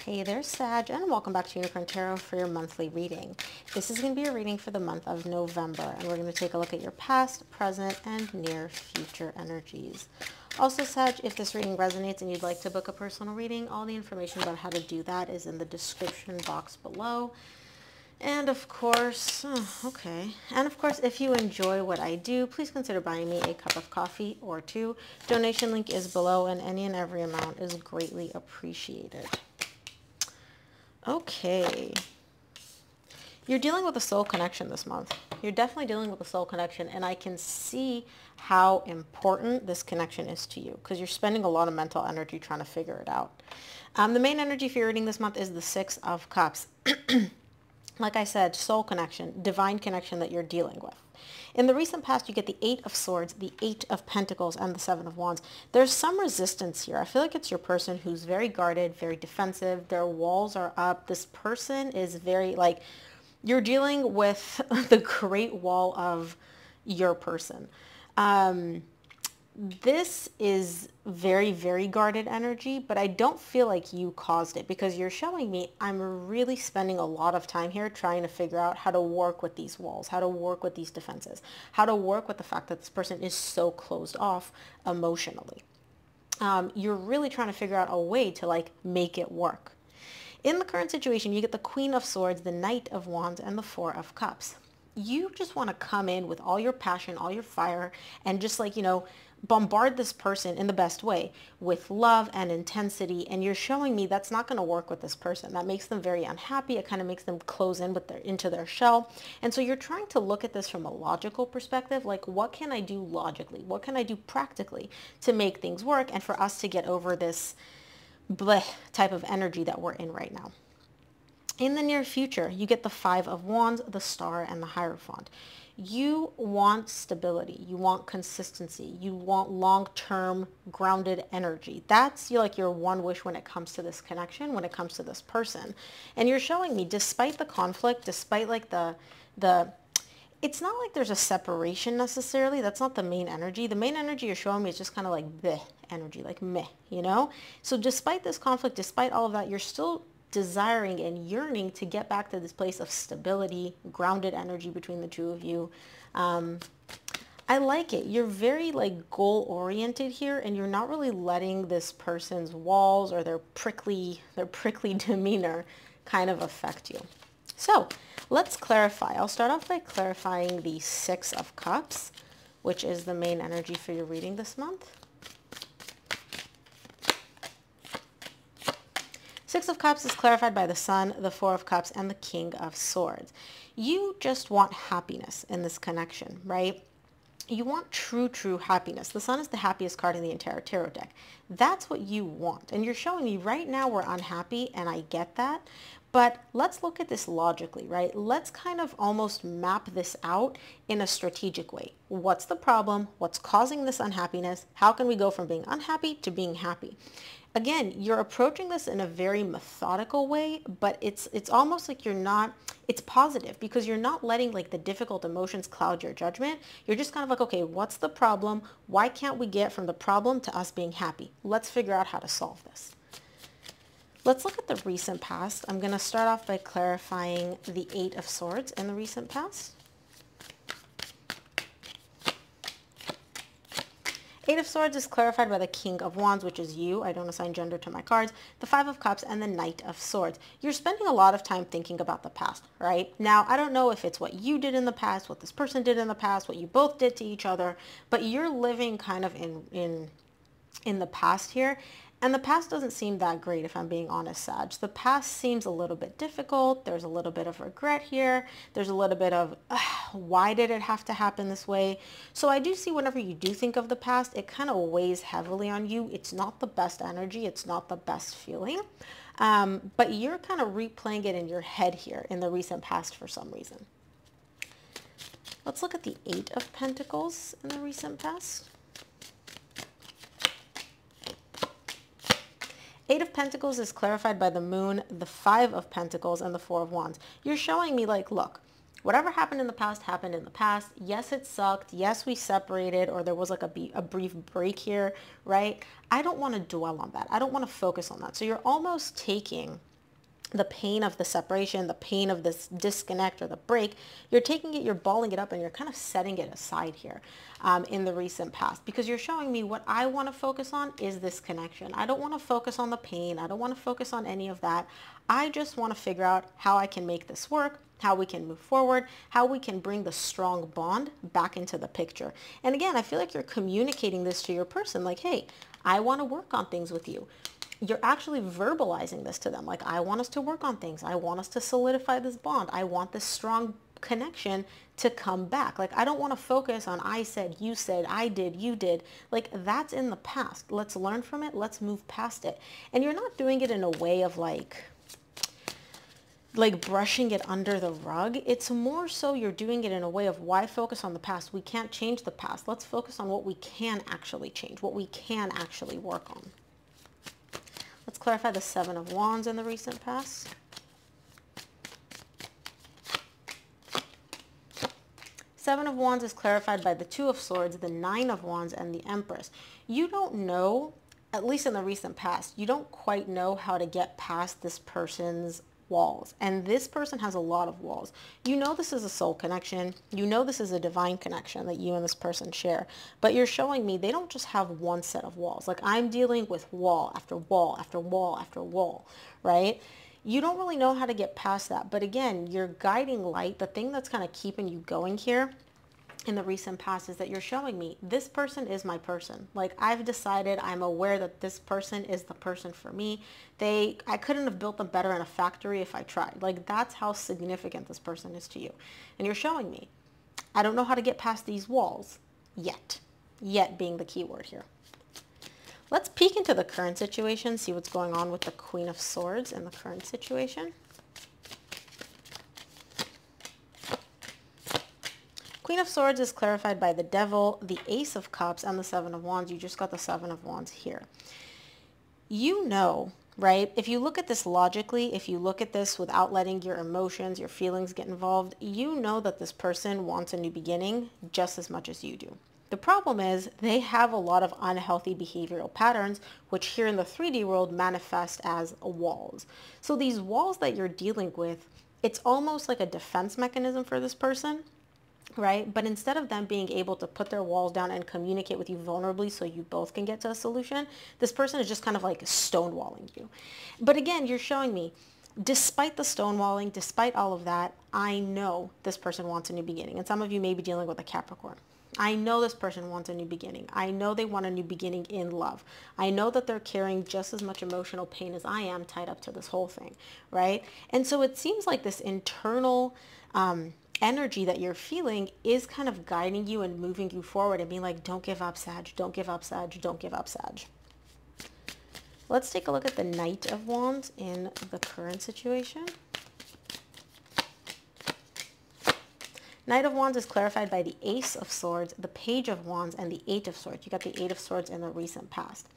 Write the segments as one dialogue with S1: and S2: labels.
S1: Hey there, Sag, and welcome back to Unicorn Tarot for your monthly reading. This is going to be a reading for the month of November, and we're going to take a look at your past, present, and near future energies. Also, Sag, if this reading resonates and you'd like to book a personal reading, all the information about how to do that is in the description box below. And of course, if you enjoy what I do, please consider buying me a cup of coffee or two. Donation link is below, and any and every amount is greatly appreciated. Okay. You're dealing with a soul connection this month. You're definitely dealing with a soul connection, and I can see how important this connection is to you because you're spending a lot of mental energy trying to figure it out. The main energy for your reading this month is the Six of Cups. Like I said, soul connection, divine connection that you're dealing with. In the recent past, you get the Eight of Swords, the Eight of Pentacles, and the Seven of Wands. There's some resistance here. I feel like it's your person who's very guarded, very defensive. Their walls are up. This person is very, you're dealing with the Great Wall of your person. This is very, very guarded energy, but I don't feel like you caused it because you're showing me I'm really spending a lot of time here trying to figure out how to work with these walls, how to work with these defenses, how to work with the fact that this person is so closed off emotionally. You're really trying to figure out a way to make it work. In the current situation, you get the Queen of Swords, the Knight of Wands, and the Four of Cups. You just want to come in with all your passion, all your fire, and just bombard this person in the best way with love and intensity, and you're showing me that's not going to work with this person. That makes them very unhappy. It kind of makes them close in into their shell. And so you're trying to look at this from a logical perspective, like what can I do logically? What can I do practically to make things work and for us to get over this bleh type of energy that we're in right now? In the near future, you get the Five of Wands, the Star, and the Hierophant. You want stability. You want consistency. You want long-term grounded energy. That's your one wish when it comes to this connection, when it comes to this person. And you're showing me, despite the conflict, despite it's not like there's a separation necessarily. That's not the main energy. The main energy you're showing me is just kind of like bleh energy, like meh, So despite this conflict, despite all of that, you're still desiring and yearning to get back to this place of stability, grounded energy between the two of you. I like it. You're very goal oriented here, and you're not really letting this person's walls or their prickly demeanor kind of affect you. So let's clarify. I'll start off by clarifying the Six of Cups, which is the main energy for your reading this month. Six of Cups is clarified by the Sun, the Four of Cups, and the King of Swords. You just want happiness in this connection, right? You want true happiness. The Sun is the happiest card in the entire tarot deck. That's what you want. And you're showing me right now we're unhappy, and I get that. But let's look at this logically, right? Let's kind of almost map this out in a strategic way. What's the problem? What's causing this unhappiness? How can we go from being unhappy to being happy? Again, you're approaching this in a very methodical way, but it's almost like it's positive because you're not letting the difficult emotions cloud your judgment. You're just kind of okay, what's the problem? Why can't we get from the problem to us being happy? Let's figure out how to solve this. Let's look at the recent past. I'm going to start off by clarifying the Eight of Swords in the recent past. Eight of Swords is clarified by the King of Wands, which is you. I don't assign gender to my cards. The Five of Cups and the Knight of Swords. You're spending a lot of time thinking about the past, right? Now, I don't know if it's what you did in the past, what this person did in the past, what you both did to each other, but you're living kind of in the past here. And the past doesn't seem that great, if I'm being honest, Sag. The past seems a little bit difficult. There's a little bit of regret here. There's a little bit of, why did it have to happen this way? So I do see whenever you do think of the past, it kind of weighs heavily on you. It's not the best energy. It's not the best feeling. But you're kind of replaying it in your head here in the recent past for some reason. Let's look at the Eight of Pentacles in the recent past. Eight of Pentacles is clarified by the Moon, the Five of Pentacles, and the Four of Wands. You're showing me look, whatever happened in the past happened in the past. Yes, it sucked. Yes, we separated, or there was a brief break here, right? I don't want to dwell on that. I don't want to focus on that. So you're almost taking the pain of the separation, the pain of this disconnect or the break, you're taking it, you're balling it up, and you're kind of setting it aside here in the recent past, because you're showing me what I want to focus on is this connection. I don't want to focus on the pain. I don't want to focus on any of that. I just want to figure out how I can make this work, how we can move forward, how we can bring the strong bond back into the picture. And again, I feel like you're communicating this to your person like, hey, I want to work on things with you. You're actually verbalizing this to them. Like, I want us to work on things. I want us to solidify this bond. I want this strong connection to come back. Like, I don't want to focus on I said, I did, you did. Like, that's in the past. Let's learn from it. Let's move past it. And you're not doing it in a way of like brushing it under the rug. It's more so you're doing it in a way of, why focus on the past? We can't change the past. Let's focus on what we can actually change, what we can actually work on. Let's clarify the Seven of Wands in the recent past. Seven of Wands is clarified by the Two of Swords, the Nine of Wands, and the Empress. You don't know, at least in the recent past, you don't quite know how to get past this person's walls. And this person has a lot of walls. You know this is a soul connection. You know this is a divine connection that you and this person share. But you're showing me they don't just have one set of walls. Like, I'm dealing with wall after wall after wall after wall, right? You don't really know how to get past that. But again, your guiding light, the thing that's kind of keeping you going here in the recent past, is that you're showing me this person is my person. Like, I've decided, I'm aware that this person is the person for me. I couldn't have built them better in a factory if I tried. Like, that's how significant this person is to you. And you're showing me, I don't know how to get past these walls yet. Yet being the key word here. Let's peek into the current situation, see what's going on with the Queen of Swords in the current situation. Queen of Swords is clarified by the Devil, the Ace of Cups, and the Seven of Wands. You just got the Seven of Wands here. You know, right? If you look at this logically, if you look at this without letting your emotions, your feelings get involved, you know that this person wants a new beginning just as much as you do. The problem is they have a lot of unhealthy behavioral patterns, which here in the 3D world manifest as walls. So these walls that you're dealing with, it's almost like a defense mechanism for this person, right? But instead of them being able to put their walls down and communicate with you vulnerably so you both can get to a solution, this person is just kind of like stonewalling you. But again, you're showing me, despite the stonewalling, despite all of that, I know this person wants a new beginning. And some of you may be dealing with a Capricorn. I know this person wants a new beginning. I know they want a new beginning in love. I know that they're carrying just as much emotional pain as I am tied up to this whole thing, right? And so it seems like this internal energy that you're feeling is kind of guiding you and moving you forward and being like, don't give up, Sag. Don't give up, Sag. Don't give up, Sag. Let's take a look at the Knight of Wands in the current situation. Knight of Wands is clarified by the Ace of Swords, the Page of Wands, and the Eight of Swords. You got the Eight of Swords in the recent past.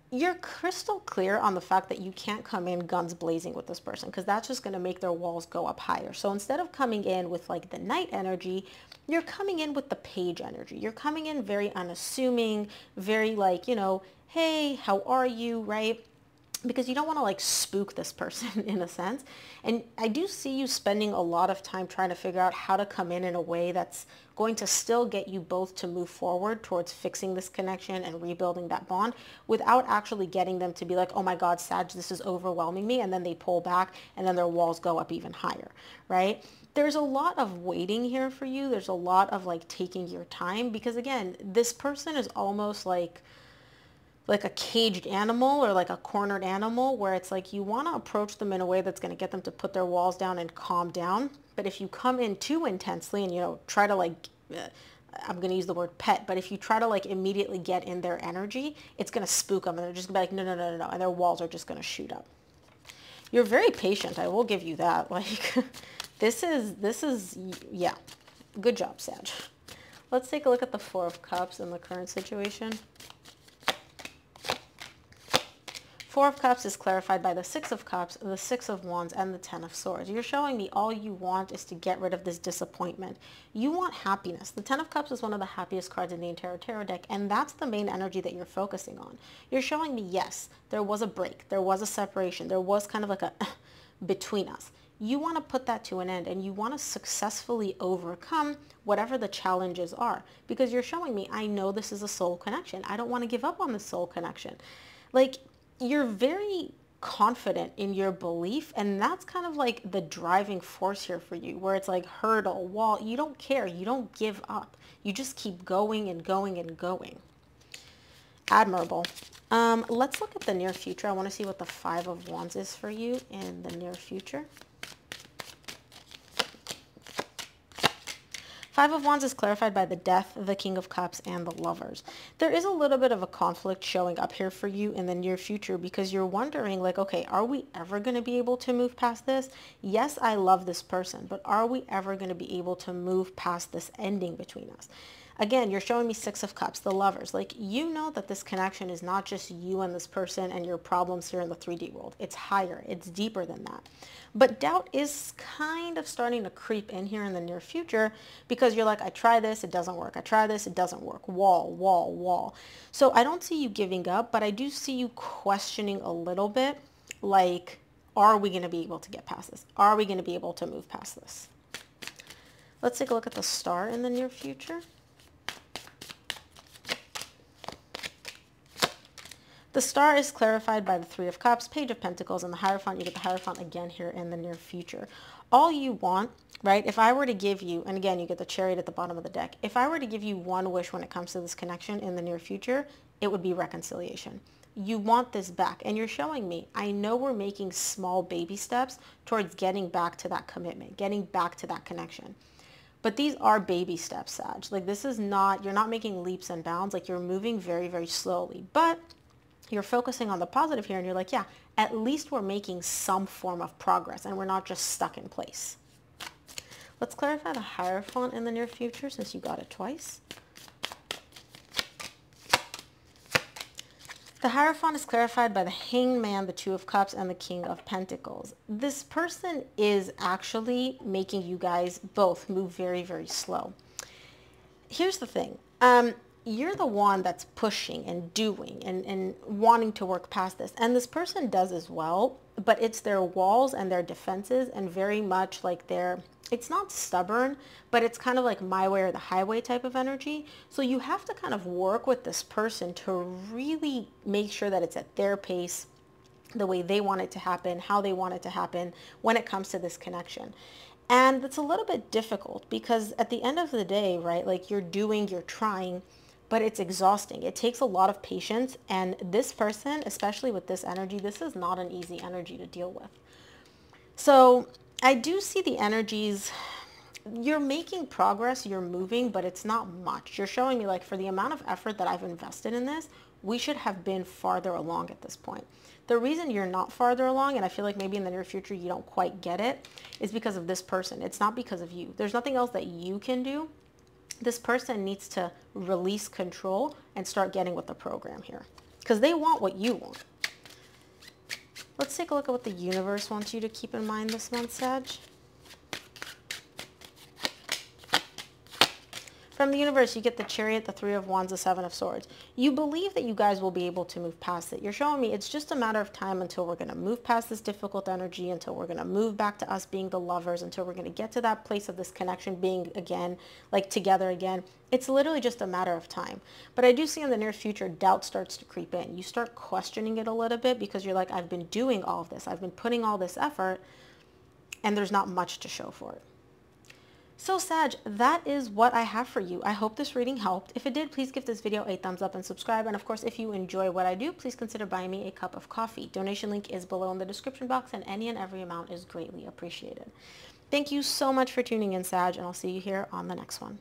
S1: You're crystal clear on the fact that you can't come in guns blazing with this person, because that's just going to make their walls go up higher. So instead of coming in with like the Knight energy, you're coming in with the Page energy. You're coming in very unassuming, very like, you know, hey, how are you, right? Because you don't want to like spook this person in a sense. And I do see you spending a lot of time trying to figure out how to come in a way that's going to still get you both to move forward towards fixing this connection and rebuilding that bond without actually getting them to be like, oh my God, Sag, this is overwhelming me. And then they pull back and then their walls go up even higher, right? There's a lot of waiting here for you. There's a lot of like taking your time, because again, this person is almost like a caged animal or like a cornered animal, where it's like you want to approach them in a way that's going to get them to put their walls down and calm down. But if you come in too intensely and, you know, try to like, I'm going to use the word pet, but if you try to like immediately get in their energy, it's going to spook them and they're just going to be like, no, no, no, no, no. And their walls are just going to shoot up. You're very patient. I will give you that. Like this is, yeah, good job, Sag. Let's take a look at the Four of Cups in the current situation. Four of Cups is clarified by the Six of Cups, the Six of Wands, and the Ten of Swords. You're showing me all you want is to get rid of this disappointment. You want happiness. The Ten of Cups is one of the happiest cards in the entire tarot deck, and that's the main energy that you're focusing on. You're showing me, yes, there was a break, there was a separation, there was kind of like a between us. You want to put that to an end, and you want to successfully overcome whatever the challenges are, because you're showing me, I know this is a soul connection. I don't want to give up on the soul connection. Like, you're very confident in your belief, and that's kind of like the driving force here for you, where it's like hurdle, wall. You don't care. You don't give up. You just keep going and going and going. Admirable. Let's look at the near future. I want to see what the Five of Wands is for you in the near future. Five of Wands is clarified by the Death, the King of Cups, and the Lovers. There is a little bit of a conflict showing up here for you in the near future, because you're wondering, like, okay, are we ever going to be able to move past this? Yes, I love this person, but are we ever going to be able to move past this ending between us? Again, you're showing me Six of Cups, the Lovers. Like, you know that this connection is not just you and this person and your problems here in the 3D world. It's higher. It's deeper than that. But doubt is kind of starting to creep in here in the near future, because you're like, I try this, it doesn't work. I try this, it doesn't work. Wall, wall, wall. So I don't see you giving up, but I do see you questioning a little bit, like, are we going to be able to get past this? Are we going to be able to move past this? Let's take a look at the Star in the near future. The Star is clarified by the Three of Cups, Page of Pentacles, and the Hierophant. You get the Hierophant again here in the near future. All you want, right, if I were to give you, and again, you get the Chariot at the bottom of the deck. If I were to give you one wish when it comes to this connection in the near future, it would be reconciliation. You want this back, and you're showing me, I know we're making small baby steps towards getting back to that commitment, getting back to that connection. But these are baby steps, Sag. Like, this is not, you're not making leaps and bounds. Like, you're moving very, very slowly. But you're focusing on the positive here, and you're like, yeah, at least we're making some form of progress, and we're not just stuck in place. Let's clarify the Hierophant in the near future, since you got it twice. The Hierophant is clarified by the Hanged Man, the Two of Cups, and the King of Pentacles. This person is actually making you guys both move very, very slow. Here's the thing. You're the one that's pushing and doing and wanting to work past this. And this person does as well, but it's their walls and their defenses, and very much like it's not stubborn, but it's kind of like my way or the highway type of energy. So you have to kind of work with this person to really make sure that it's at their pace, the way they want it to happen, how they want it to happen when it comes to this connection. And it's a little bit difficult, because at the end of the day, right, like, you're trying, but it's exhausting. It takes a lot of patience, and this person, especially with this energy, this is not an easy energy to deal with. So I do see the energies. You're making progress, you're moving, but it's not much. You're showing me, like, for the amount of effort that I've invested in this, we should have been farther along at this point. The reason you're not farther along, and I feel like maybe in the near future you don't quite get it, is because of this person. It's not because of you. There's nothing else that you can do. This person needs to release control and start getting with the program here, because they want what you want. Let's take a look at what the universe wants you to keep in mind this month, Sag. From the universe, you get the Chariot, the Three of Wands, the Seven of Swords. You believe that you guys will be able to move past it. You're showing me it's just a matter of time until we're going to move past this difficult energy, until we're going to move back to us being the lovers, until we're going to get to that place of this connection being again, like, together again. It's literally just a matter of time. But I do see in the near future, doubt starts to creep in. You start questioning it a little bit, because you're like, I've been doing all of this. I've been putting all this effort, and there's not much to show for it. So Sag, that is what I have for you. I hope this reading helped. If it did, please give this video a thumbs up and subscribe. And of course, if you enjoy what I do, please consider buying me a cup of coffee. Donation link is below in the description box, and any and every amount is greatly appreciated. Thank you so much for tuning in, Sag, and I'll see you here on the next one.